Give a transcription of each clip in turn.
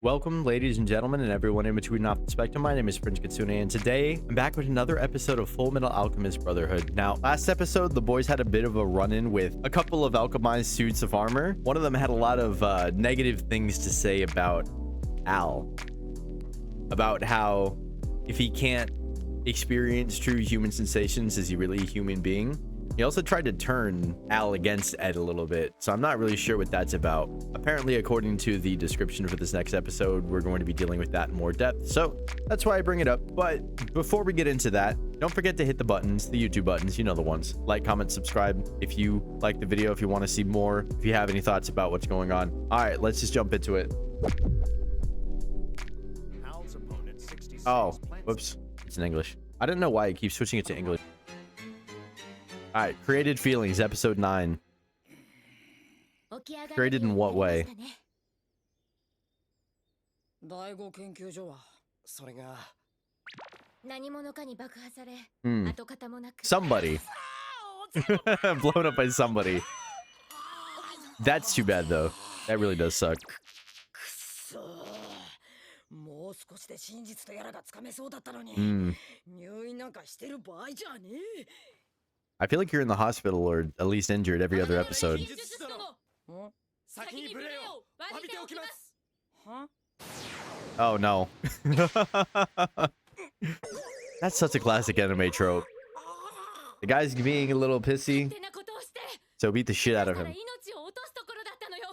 Welcome, ladies and gentlemen, and everyone in between off the spectrum. My name is Prince Kitsune, and today I'm back with another episode of Full Metal Alchemist Brotherhood. Now, last episode, the boys had a bit of a run-in with a couple of alchemized suits of armor. One of them had a lot of negative things to say about Al. About how if he can't experience true human sensations, is he really a human being? He also tried to turn Al against Ed a little bit, so I'm not really sure what that's about. Apparently, according to the description for this next episode, we're going to be dealing with that in more depth, so that's why I bring it up. But before we get into that, don't forget to hit the buttons, the YouTube buttons, you know the ones. Like, comment, subscribe if you like the video, if you want to see more, if you have any thoughts about what's going on. All right, let's just jump into it. Oh, whoops, it's in English. I don't know why it keeps switching it to English. All right, created feelings, episode 9. Created in what way? Somebody. Blown up by somebody. That's too bad, though. That really does suck. I feel like you're in the hospital or at least injured every other episode. Oh no. That's such a classic anime trope. The guy's being a little pissy, so beat the shit out of him.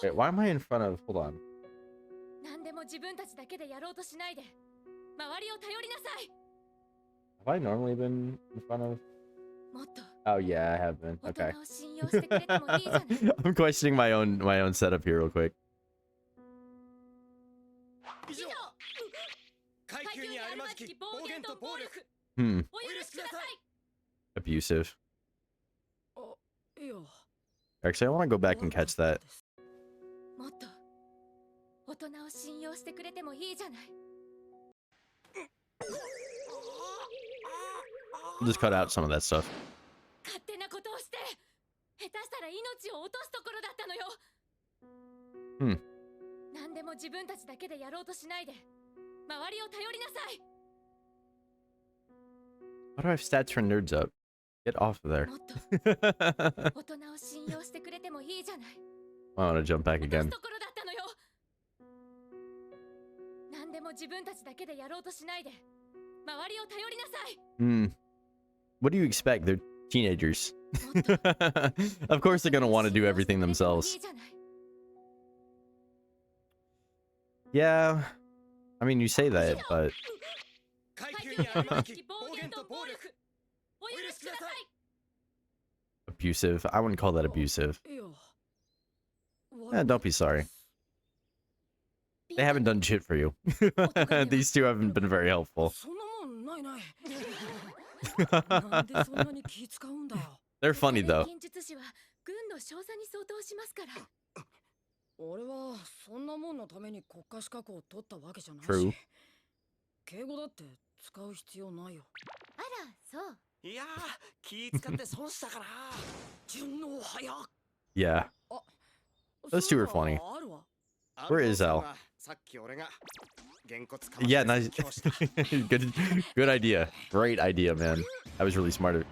Wait, why am I in front of... Hold on. Have I normally been in front of... Oh yeah, I have been. Okay. I'm questioning my own setup here real quick. Abusive. Actually, I want to go back and catch that. Just cut out some of that stuff. How do I have stats for nerds up? Get off of there. I want to jump back again. What do you expect? They're teenagers. Of course they're gonna want to do everything themselves. Yeah, I mean, you say that, but... Abusive. I wouldn't call that abusive. Don't be sorry. They haven't done shit for you. These two haven't been very helpful. They're funny though. True. Yeah. Those two are funny. Where is Al? Yeah, nice. Good idea. Great idea, man. That was really smart of it.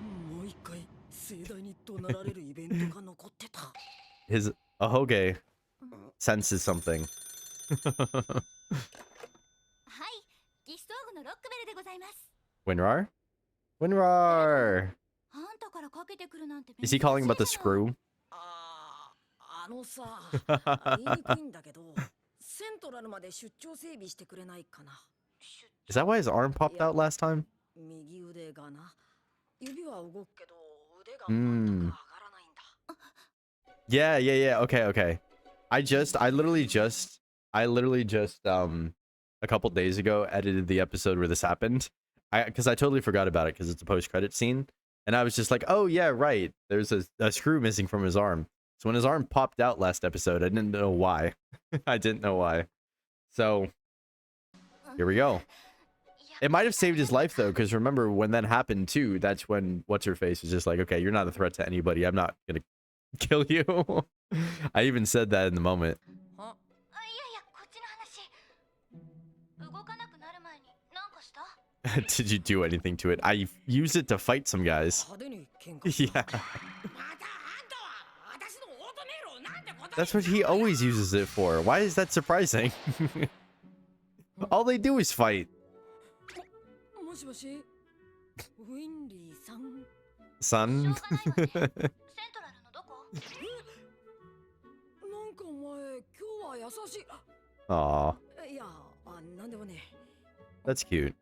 His Ahoge senses something. Winrar? Winrar! Is he calling about the screw? Is that why his arm popped out last time? Yeah. Okay. I literally just a couple days ago edited the episode where this happened. Because I totally forgot about it because it's a post-credit scene. And I was just like, oh yeah, right. There's a screw missing from his arm. So when his arm popped out last episode, I didn't know why. I didn't know why. So here we go. It might have saved his life though, because remember when that happened too, that's when what's-her-face was just like, okay, you're not a threat to anybody. I'm not gonna kill you. I even said that in the moment. Did you do anything to it? I used it to fight some guys. Yeah. That's what he always uses it for. Why is that surprising? All they do is fight. Son? Aw. That's cute.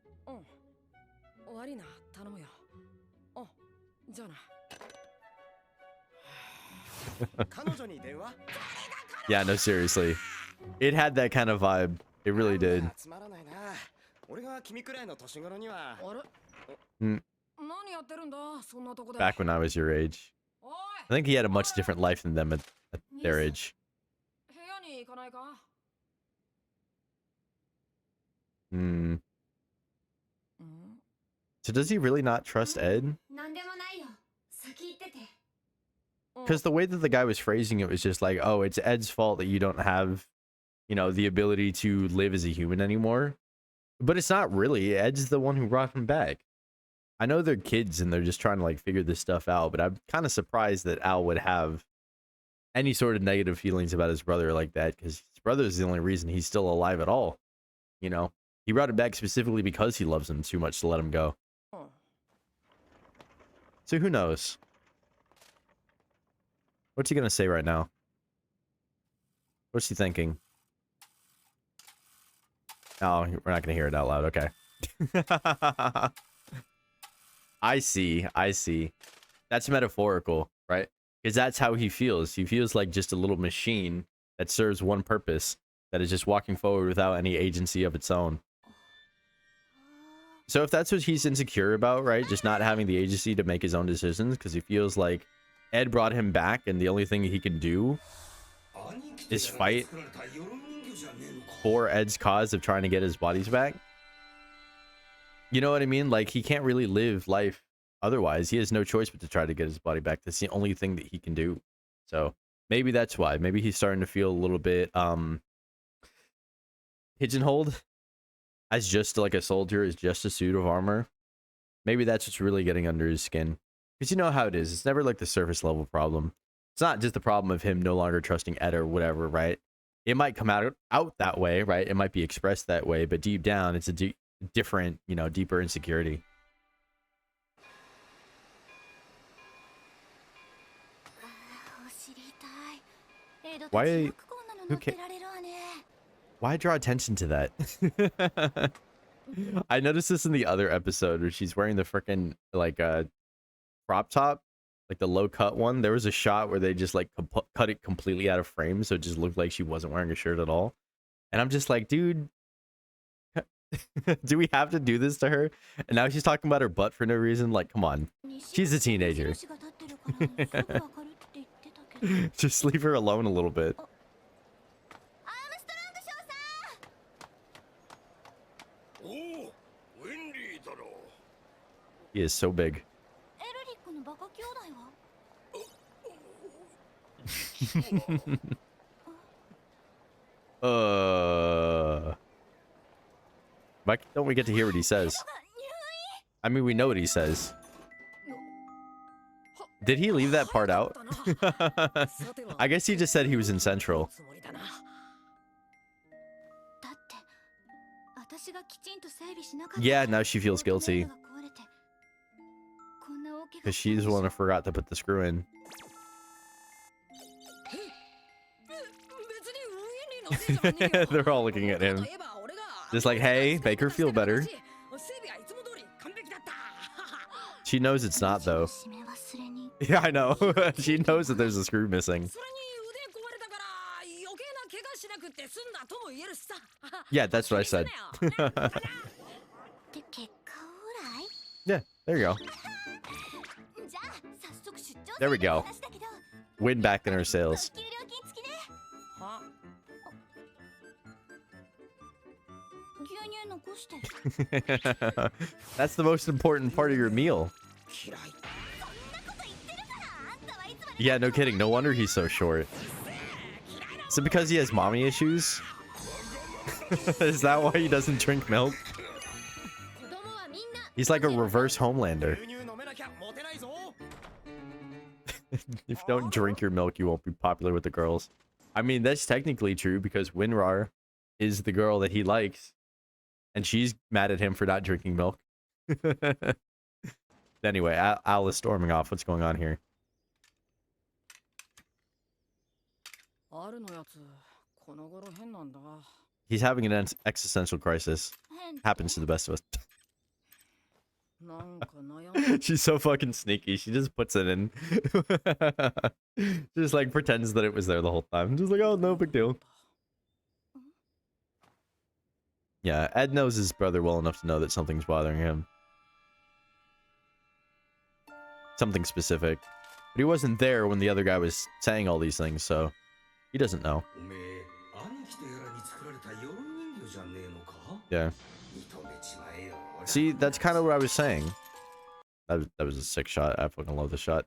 Yeah, no, seriously. It had that kind of vibe. It really did. Back when I was your age. I think he had a much different life than them at their age. So does he really not trust Ed? Because the way that the guy was phrasing it was just like, oh, it's Ed's fault that you don't have, you know, the ability to live as a human anymore. But it's not really. Ed's the one who brought him back. I know they're kids and they're just trying to like figure this stuff out, but I'm kind of surprised that Al would have any sort of negative feelings about his brother like that, because his brother is the only reason he's still alive at all. You know, he brought him back specifically because he loves him too much to let him go. So who knows? What's he gonna say right now? What's he thinking? Oh, we're not gonna hear it out loud. Okay. I see. I see. That's metaphorical, right? Because that's how he feels. He feels like just a little machine that serves one purpose, that is just walking forward without any agency of its own. So if that's what he's insecure about, right? Just not having the agency to make his own decisions, because he feels like Ed brought him back and the only thing he can do is fight for Ed's cause of trying to get his bodies back. You know what I mean? Like, he can't really live life otherwise. He has no choice but to try to get his body back. That's the only thing that he can do. So maybe that's why. Maybe he's starting to feel a little bit pigeonholed as just like a soldier, as just a suit of armor. Maybe that's what's really getting under his skin. Because you know how it is. It's never like the surface level problem. It's not just the problem of him no longer trusting Ed or whatever, right? It might come out that way, right? It might be expressed that way, but deep down, it's a different, you know, deeper insecurity. Why draw attention to that? I noticed this in the other episode where she's wearing the freaking like crop top, like the low cut one. There was a shot where they just like cut it completely out of frame, so it just looked like she wasn't wearing a shirt at all. And I'm just like, dude, do we have to do this to her? And now she's talking about her butt for no reason. Like, come on, she's a teenager. Just leave her alone a little bit. He is so big. Why don't we get to hear what he says? I mean, we know what he says. Did he leave that part out? I guess he just said he was in Central. Yeah, now she feels guilty. Because she's the one who forgot to put the screw in. They're all looking at him. Just like, hey, make her feel better. She knows it's not, though. Yeah, I know. She knows that there's a screw missing. Yeah, that's what I said. Yeah, there you go. There we go. Win back in her sales. That's the most important part of your meal. Yeah, no kidding. No wonder he's so short. Is it because he has mommy issues? Is that why he doesn't drink milk? He's like a reverse Homelander. If you don't drink your milk, you won't be popular with the girls. I mean, that's technically true because Winrar is the girl that he likes. And she's mad at him for not drinking milk. Anyway, Al is storming off. What's going on here? He's having an existential crisis. Happens to the best of us. She's so fucking sneaky. She just puts it in. Just like pretends that it was there the whole time. Just like, oh, no big deal. Yeah, Ed knows his brother well enough to know that something's bothering him. Something specific. But he wasn't there when the other guy was saying all these things, so he doesn't know. Yeah. See, that's kind of what I was saying. That was a sick shot. I fucking love the shot.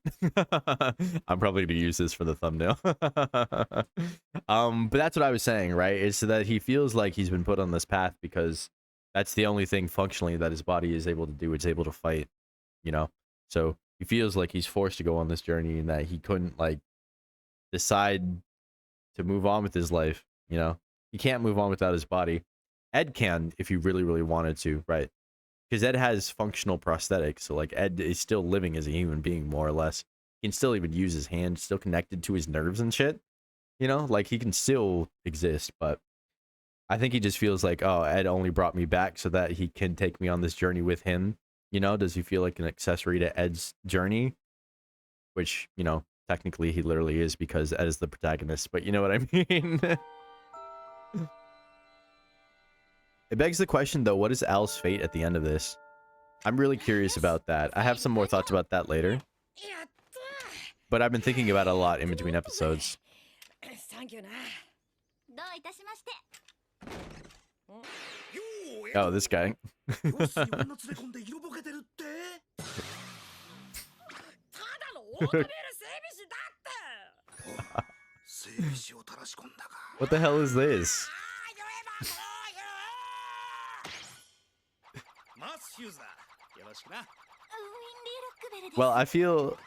I'm probably gonna use this for the thumbnail. But that's what I was saying, right? Is that he feels like he's been put on this path because that's the only thing functionally that his body is able to do. It's able to fight, you know? So he feels like he's forced to go on this journey and that he couldn't, like, decide to move on with his life, you know? He can't move on without his body. Ed can if he really, really wanted to, right? Because Ed has functional prosthetics, so like Ed is still living as a human being, more or less. He can still even use his hand, still connected to his nerves and shit. You know, like he can still exist, but I think he just feels like, oh, Ed only brought me back so that he can take me on this journey with him. You know, does he feel like an accessory to Ed's journey? Which, you know, technically he literally is because Ed is the protagonist, but you know what I mean? It begs the question, though, what is Al's fate at the end of this? I'm really curious about that. I have some more thoughts about that later. But I've been thinking about it a lot in between episodes. Oh, this guy. What the hell is this? Well, I feel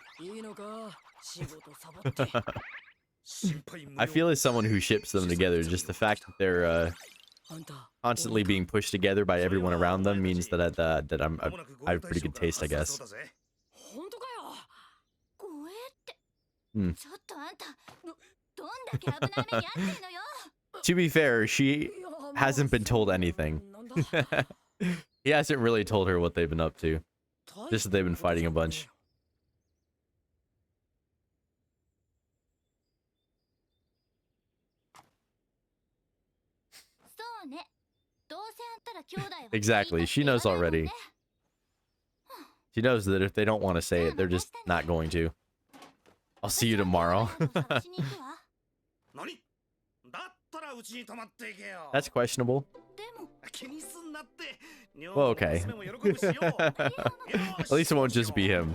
as someone who ships them together, just the fact that they're constantly being pushed together by everyone around them means that I have pretty good taste, I guess. To be fair, she hasn't been told anything. He hasn't really told her what they've been up to. Just that they've been fighting a bunch. Exactly. She knows already. She knows that if they don't want to say it, they're just not going to. I'll see you tomorrow. That's questionable. Well, okay. At least it won't just be him.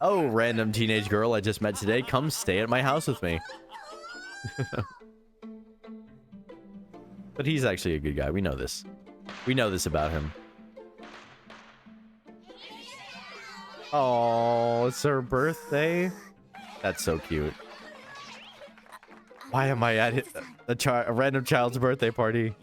Oh, random teenage girl I just met today, come stay at my house with me. But he's actually a good guy. We know this. We know this about him. Oh, it's her birthday? That's so cute. Why am I at a random child's birthday party?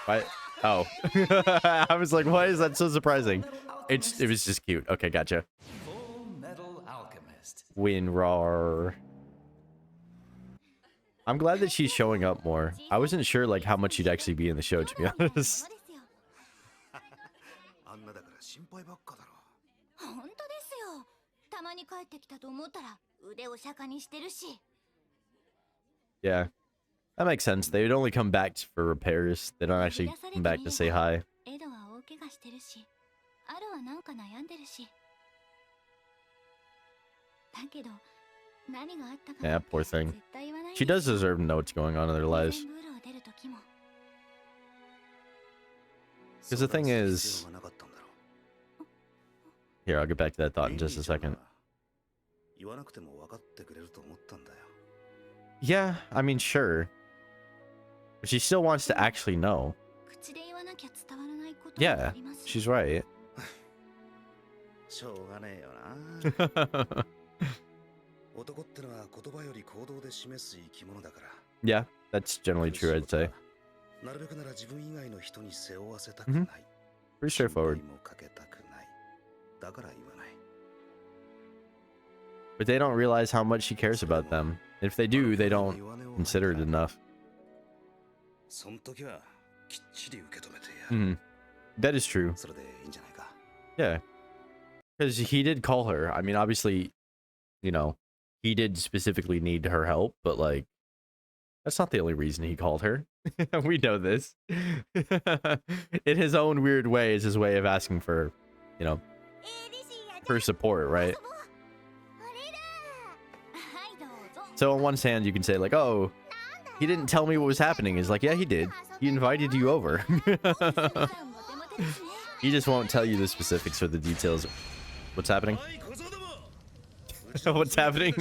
What? Oh. I was like, why is that so surprising? It was just cute. Okay, gotcha. Winrar. I'm glad that she's showing up more. I wasn't sure like how much she'd actually be in the show, to be honest. Yeah, that makes sense. They would only come back for repairs. They don't actually come back to say hi. Yeah, poor thing. She does deserve to know what's going on in their lives. Because the thing is... Here, I'll get back to that thought in just a second. Yeah, I mean, sure. But she still wants to actually know. Yeah, she's right. Yeah, that's generally true, I'd say. Pretty straightforward. But they don't realize how much she cares about them. If they do, they don't consider it enough. That is true. Yeah. Because he did call her. I mean, obviously, you know, he did specifically need her help, but like, that's not the only reason he called her. We know this. In his own weird way, is his way of asking for, you know, for support, right? So on one hand, you can say like, oh, he didn't tell me what was happening. It's like, yeah, he did. He invited you over. He just won't tell you the specifics or the details. What's happening? What's happening?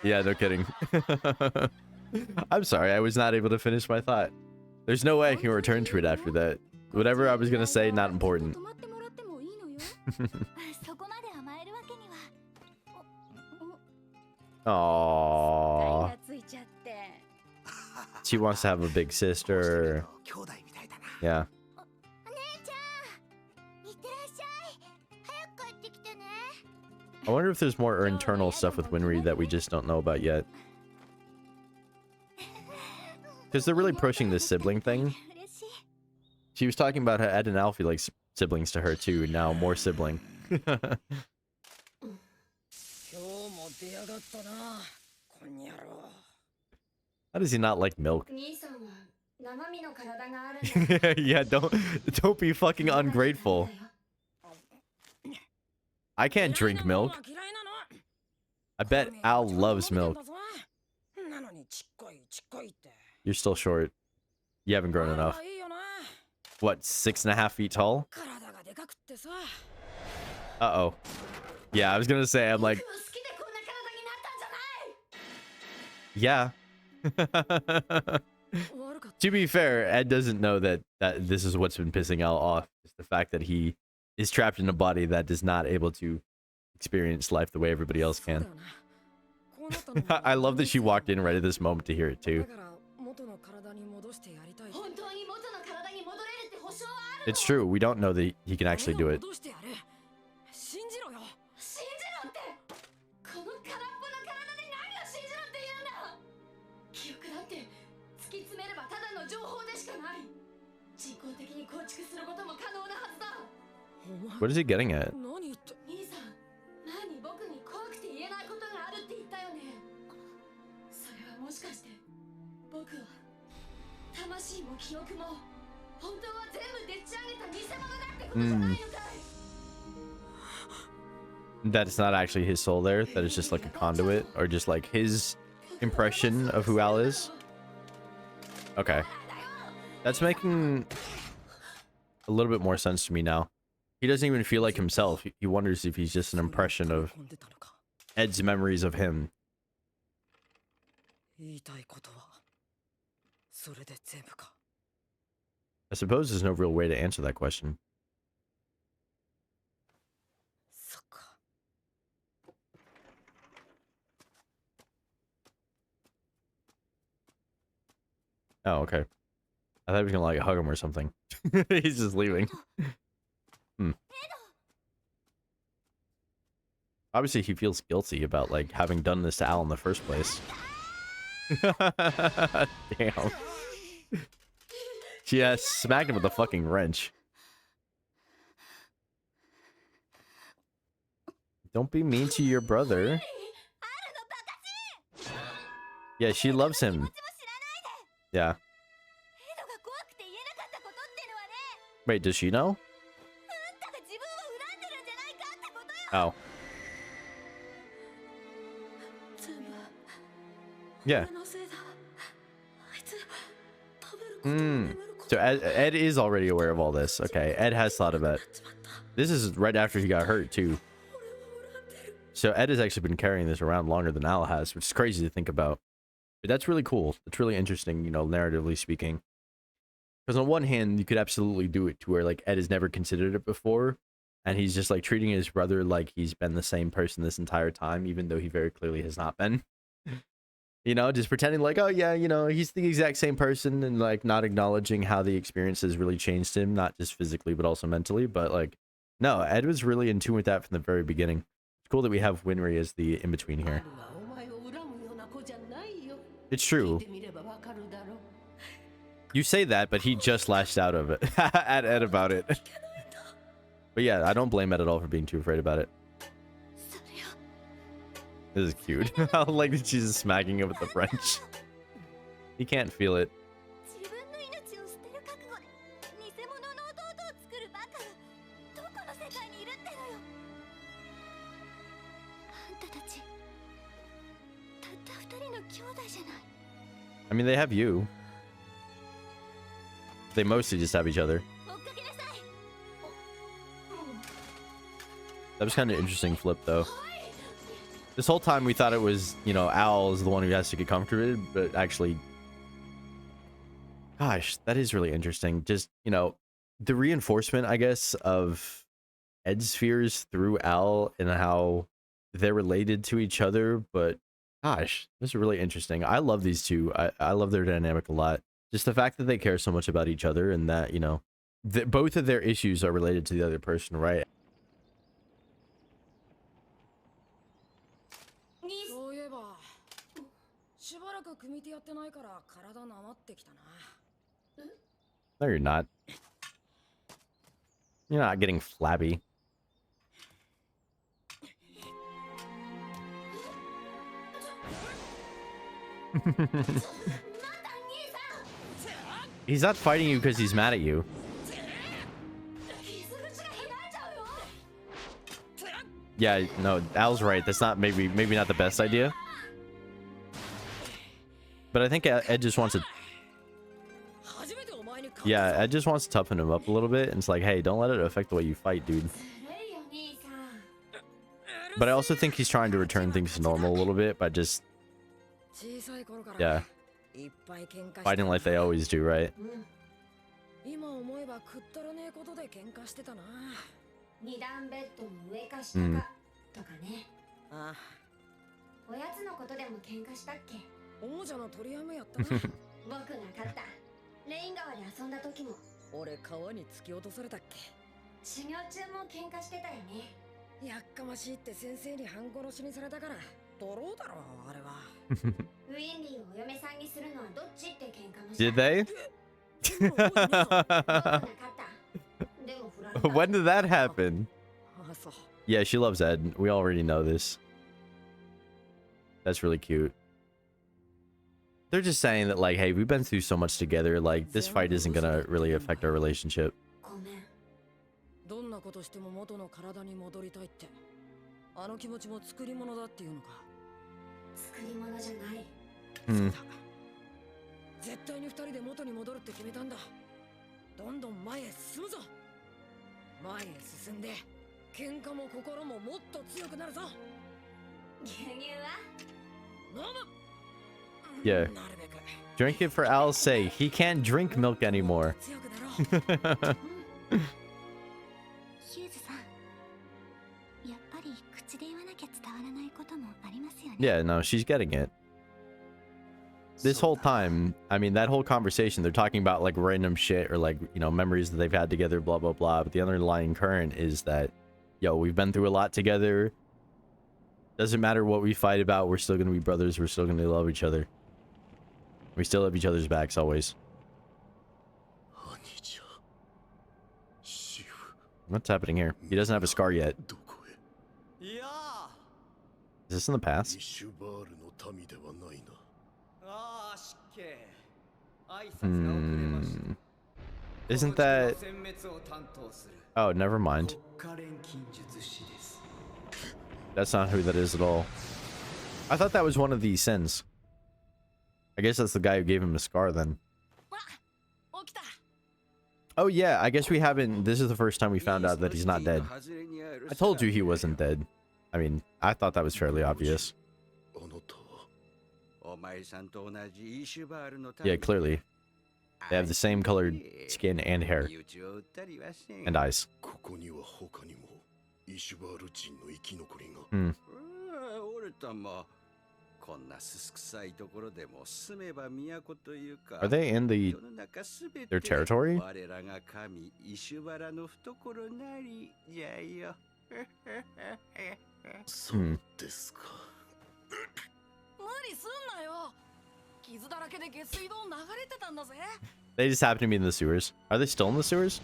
Yeah, no kidding. I'm sorry, I was not able to finish my thought. There's no way I can return to it after that. Whatever I was gonna say, not important. Aww. She wants to have a big sister. Yeah. I wonder if there's more internal stuff with Winry that we just don't know about yet. Because they're really pushing this sibling thing. She was talking about how Ed and Alfie like siblings to her too, and now more sibling. How does he not like milk? Yeah, don't be fucking ungrateful. I can't drink milk. I bet Al loves milk. You're still short. You haven't grown enough. What, 6.5 feet tall? Uh-oh. Yeah, I was gonna say, I'm like... Yeah. To be fair, Ed doesn't know that this is what's been pissing Al off. It's the fact that he is trapped in a body that is not able to experience life the way everybody else can. I love that she walked in right at this moment to hear it too. It's true, we don't know that he can actually do it. What is he getting at? That it's not actually his soul there, that it's just like a conduit, or just like his impression of who Al is. Okay. That's making a little bit more sense to me now. He doesn't even feel like himself. He wonders if he's just an impression of Ed's memories of him. I suppose there's no real way to answer that question. Oh, okay. I thought he was gonna like hug him or something. He's just leaving. Obviously, he feels guilty about like having done this to Al in the first place. Damn. She smacked him with a fucking wrench. Don't be mean to your brother. Yeah, she loves him. Yeah. Wait, does she know? Oh. Yeah. So Ed is already aware of all this. Okay, Ed has thought of it. This is right after he got hurt, too. So Ed has actually been carrying this around longer than Al has, which is crazy to think about. But that's really cool. It's really interesting, you know, narratively speaking. Because on one hand, you could absolutely do it to where, like, Ed has never considered it before. And he's just, like, treating his brother like he's been the same person this entire time, even though he very clearly has not been. You know, just pretending like, oh, yeah, you know, he's the exact same person, and, like, not acknowledging how the experience has really changed him, not just physically, but also mentally. But, like, no, Ed was really in tune with that from the very beginning. It's cool that we have Winry as the in-between here. It's true. You say that, but he just lashed out of it at Ed about it. But yeah, I don't blame Ed at all for being too afraid about it. This is cute. I like that she's just smacking him with the French. He can't feel it. I mean, they have you. They mostly just have each other. That was kind of interesting flip, though. This whole time we thought it was, you know, Al is the one who has to get comforted, but actually... Gosh, that is really interesting. Just, you know, the reinforcement, I guess, of Ed's fears through Al and how they're related to each other, but gosh, this is really interesting. I love these two. I love their dynamic a lot. Just the fact that they care so much about each other and that, you know, both of their issues are related to the other person, right? No, you're not. You're not getting flabby. He's not fighting you because he's mad at you. Yeah, no, Al's right. That's not maybe not the best idea. But I think Ed just wants to... Yeah, Ed just wants to toughen him up a little bit. And it's like, hey, don't let it affect the way you fight, dude. But I also think he's trying to return things to normal a little bit by just... Yeah. Fighting like they always do, right? Did they? When did that happen? Yeah, she loves Ed. We already know this. That's really cute. They're just saying that, like, hey, we've been through so much together. Like, this fight isn't gonna really affect our relationship. Hmm. Yeah. Drink it for Al's sake. He can't drink milk anymore. Yeah, no, she's getting it. This whole time, I mean, that whole conversation, they're talking about, like, random shit or, like, you know, memories that they've had together, blah, blah, blah. But the underlying current is that, yo, we've been through a lot together. Doesn't matter what we fight about, we're still going to be brothers. We're still going to love each other. We still have each other's backs always. What's happening here? He doesn't have a scar yet. Is this in the past? Isn't that... Oh, never mind. That's not who that is at all. I thought that was one of the sins. I guess that's the guy who gave him a scar then. Oh yeah, I guess we haven't... This is the first time we found out that he's not dead. I told you he wasn't dead. I mean, I thought that was fairly obvious. Yeah, clearly. They have the same colored skin and hair. And eyes. Hmm. Are they in their territory? Hmm. They just happen to be in the sewers. Are they still in the sewers?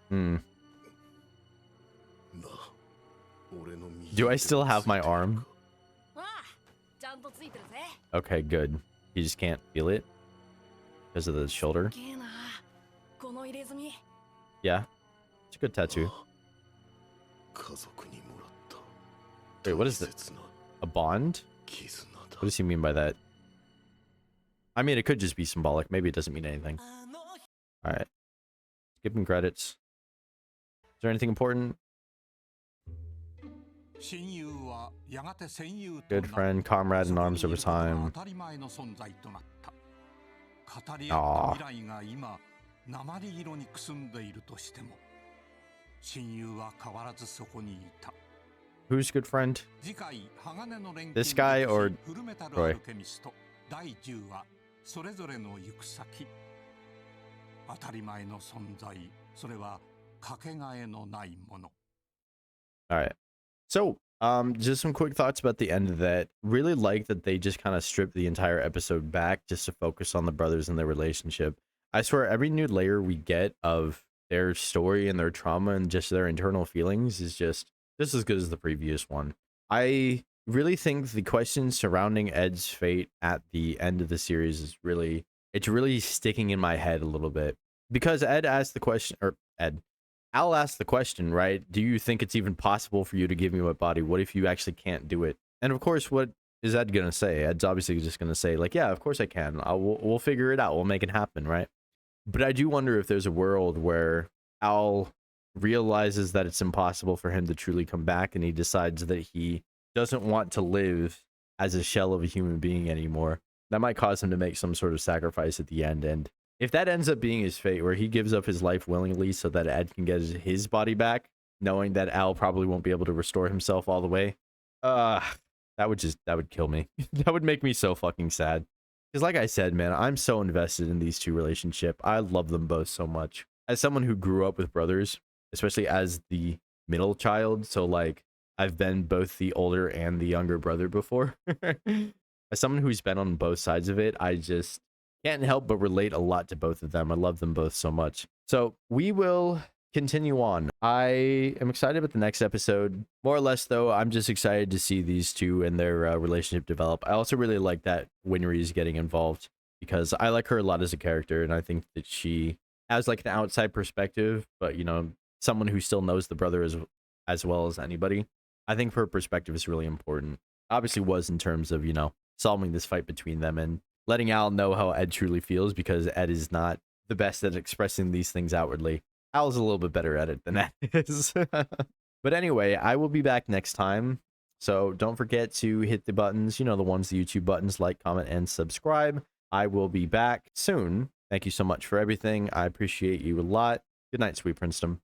Hmm. Do I still have my arm? Okay, good. You just can't feel it because of the shoulder. Yeah, it's a good tattoo. Wait, what is this? A bond? What does he mean by that? I mean, it could just be symbolic. Maybe it doesn't mean anything. All right. Skipping credits. Is there anything important? Good friend, comrade in arms over time. Aww. Who's good friend? This guy or Roy? All right. So, just some quick thoughts about the end of that. Really like that they just kind of stripped the entire episode back just to focus on the brothers and their relationship. I swear every new layer we get of their story and their trauma and just their internal feelings is just as good as the previous one. I really think the questions surrounding Ed's fate at the end of the series is really sticking in my head a little bit, because Ed asked the question, or Al asked the question, right? Do you think it's even possible for you to give me my body? What if you actually can't do it? And of course, what is Ed gonna say? Ed's obviously just gonna say like, yeah, of course I can. We'll figure it out. We'll make it happen, right? But I do wonder if there's a world where Al realizes that it's impossible for him to truly come back, and he decides that he doesn't want to live as a shell of a human being anymore. That might cause him to make some sort of sacrifice at the end. And if that ends up being his fate, where he gives up his life willingly so that Ed can get his body back, knowing that Al probably won't be able to restore himself all the way, that would kill me. That would make me so fucking sad. Because like I said, man, I'm so invested in these two relationship. I love them both so much. As someone who grew up with brothers, especially as the middle child, so like I've been both the older and the younger brother before. As someone who's been on both sides of it, I just can't help but relate a lot to both of them. I love them both so much. So we will continue on. I am excited about the next episode. More or less, though, I'm just excited to see these two and their relationship develop. I also really like that Winry is getting involved, because I like her a lot as a character, and I think that she has like an outside perspective, but you know, someone who still knows the brother as well as anybody. I think her perspective is really important. Obviously was in terms of, you know, solving this fight between them and letting Al know how Ed truly feels, because Ed is not the best at expressing these things outwardly. Al's a little bit better at it than Ed is. But anyway, I will be back next time. So don't forget to hit the buttons, you know, the ones, the YouTube buttons, like, comment, and subscribe. I will be back soon. Thank you so much for everything. I appreciate you a lot. Good night, sweet princedom.